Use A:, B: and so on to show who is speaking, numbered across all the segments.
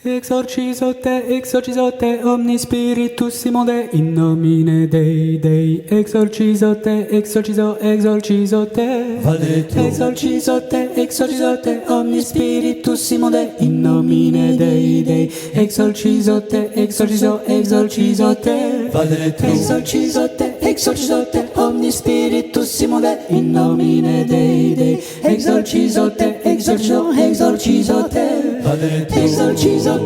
A: Exorcizo te, omni spiritus simode, in nomine Dei, Dei. Exorcizo te, exorcizo te. Exorcizo te, omni spiritus simode, in nomine Dei, Dei. Exorcizo te, exorcizo te. Exorcizo te, omni spiritus simode, in nomine Dei, Dei. Exorcizo te, exorcizo te. Exorcizo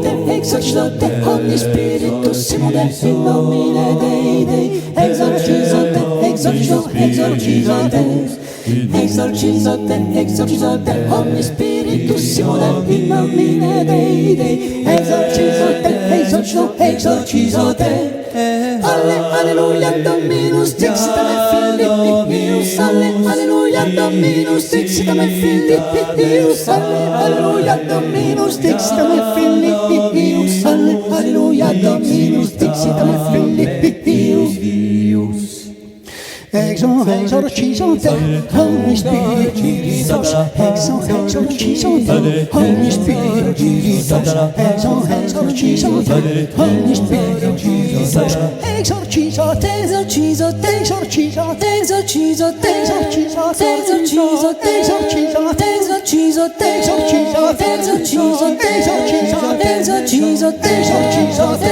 A: te, omni spiritus simode, in nomine Dei, Dei. Exorcizo te, exorcizo te. Exorcizo te, omni spiritus simode, in nomine Dei, Dei. Exorcizo te. Alleluia, Dominus, dixita me Philippius. Alleluia, Dominus, dixita me Philippius. Alleluia, Dominus, dixita me Philippius. Alleluia, Dominus, dixita me Philippius. Exorcizo te, omni spiritus. Exorcizo te, omni spiritus. Exorcizo te, omni spiritus. Exorcizo te, exorcizo te, exorcizo te, exorcizo te, exorcizo te, exorcizo te, exorcizo te, exorcizo te, exorcizo te, exorcizo te, exorcizo te, exorcizo te, exorcizo te, exorcizo te,